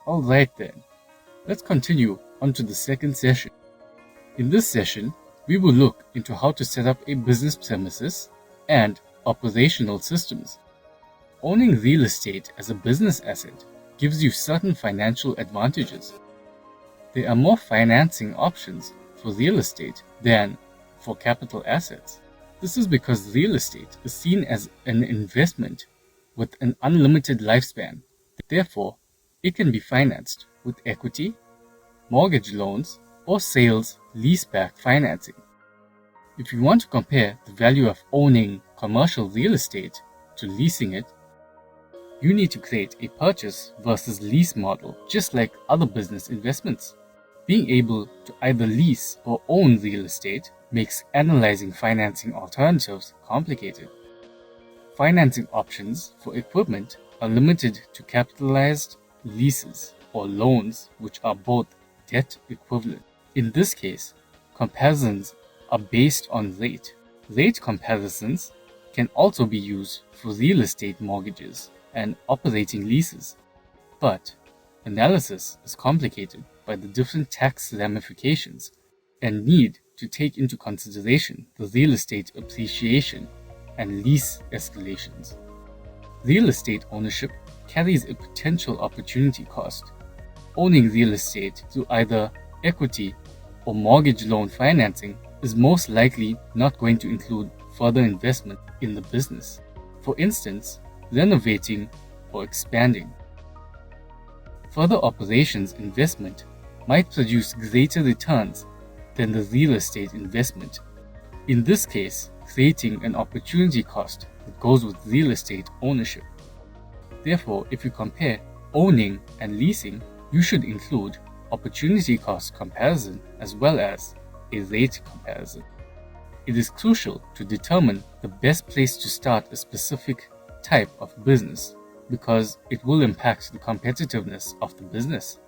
Alright then, let's continue on to the second session. In this session, we will look into how to set up a business premises and operational systems. Owning real estate as a business asset gives you certain financial advantages. There are more financing options for real estate than for capital assets. This is because real estate is seen as an investment with an unlimited lifespan. Therefore, it can be financed with equity, mortgage loans, or sales leaseback financing. If you want to compare the value of owning commercial real estate to leasing it, you need to create a purchase versus lease model, just like other business investments. Being able to either lease or own real estate makes analyzing financing alternatives complicated. Financing options for equipment are limited to capitalized leases or loans, which are both debt equivalent. In this case, comparisons are based on rate. Rate comparisons can also be used for real estate mortgages and operating leases, but analysis is complicated by the different tax ramifications and need to take into consideration the real estate appreciation and lease escalations. Real estate ownership carries a potential opportunity cost. Owning real estate through either equity or mortgage loan financing is most likely not going to include further investment in the business. For instance, renovating or expanding. Further operations investment might produce greater returns than the real estate investment. In this case, creating an opportunity cost that goes with real estate ownership. Therefore, if you compare owning and leasing, you should include opportunity cost comparison as well as a rate comparison. It is crucial to determine the best place to start a specific type of business because it will impact the competitiveness of the business.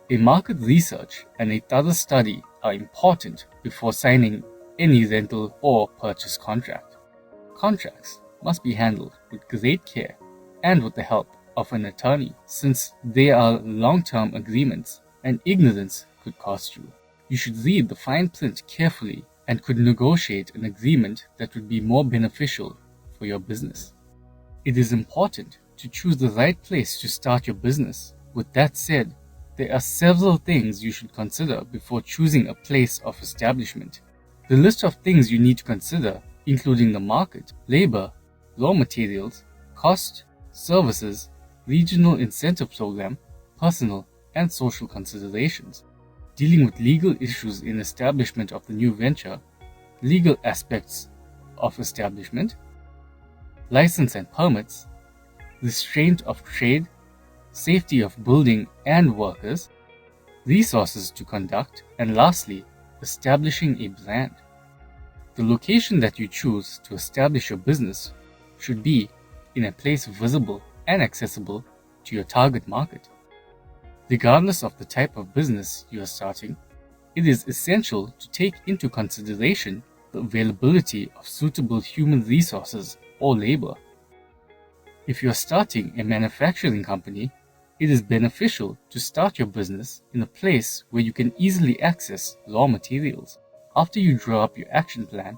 A market research and a thorough study are important before signing any rental or purchase contract. Contracts must be handled with great care and with the help of an attorney, since they are long-term agreements and ignorance could cost you. You should read the fine print carefully and could negotiate an agreement that would be more beneficial for your business. It is important to choose the right place to start your business. With that said, there are several things you should consider before choosing a place of establishment. The list of things you need to consider, including the market, labor, raw materials, cost, services, regional incentive program, personal and social considerations, dealing with legal issues in establishment of the new venture, legal aspects of establishment, license and permits, restraint of trade, safety of building and workers, resources to conduct, and lastly, establishing a brand. The location that you choose to establish your business should be in a place visible and accessible to your target market. Regardless of the type of business you are starting, it is essential to take into consideration the availability of suitable human resources or labor. If you are starting a manufacturing company, it is beneficial to start your business in a place where you can easily access raw materials. After you draw up your action plan,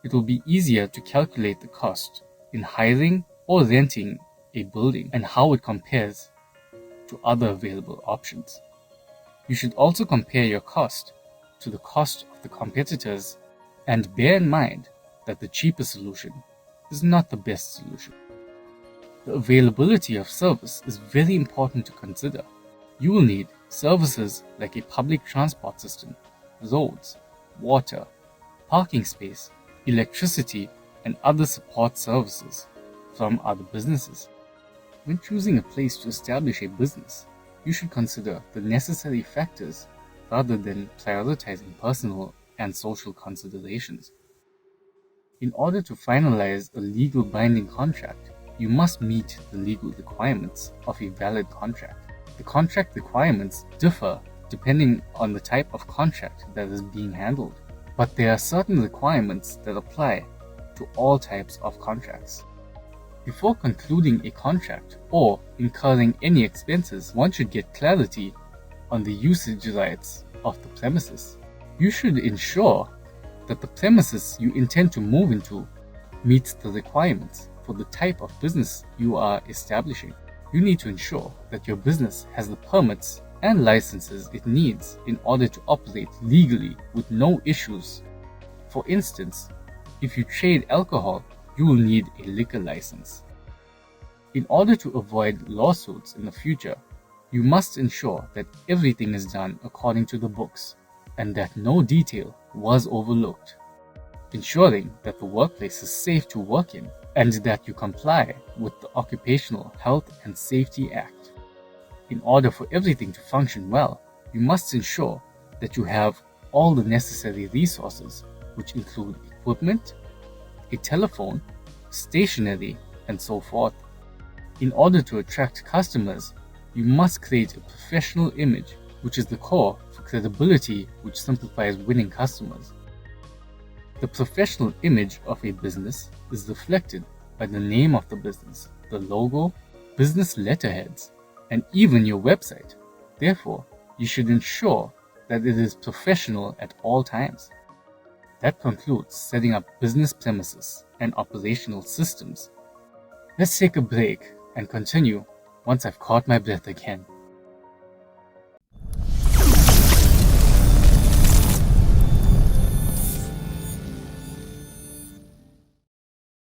it will be easier to calculate the cost in hiring or renting a building and how it compares to other available options. You should also compare your cost to the cost of the competitors and bear in mind that the cheaper solution is not the best solution. The availability of service is very important to consider. You will need services like a public transport system, roads, water, parking space, electricity, and other support services from other businesses. When choosing a place to establish a business, you should consider the necessary factors rather than prioritizing personal and social considerations. In order to finalize a legal binding contract, you must meet the legal requirements of a valid contract. The contract requirements differ depending on the type of contract that is being handled, but there are certain requirements that apply to all types of contracts. Before concluding a contract or incurring any expenses, one should get clarity on the usage rights of the premises. You should ensure that the premises you intend to move into meets the requirements for the type of business you are establishing. You need to ensure that your business has the permits and licenses it needs in order to operate legally with no issues. For instance, if you trade alcohol, you will need a liquor license. In order to avoid lawsuits in the future, you must ensure that everything is done according to the books and that no detail was overlooked, ensuring that the workplace is safe to work in and that you comply with the Occupational Health and Safety Act. In order for everything to function well, you must ensure that you have all the necessary resources, which include equipment, a telephone, stationery, and so forth. In order to attract customers, you must create a professional image, which is the core for credibility, which simplifies winning customers. The professional image of a business is reflected by the name of the business, the logo, business letterheads, and even your website. Therefore, you should ensure that it is professional at all times. That concludes setting up business premises and operational systems. Let's take a break and continue once I've caught my breath again.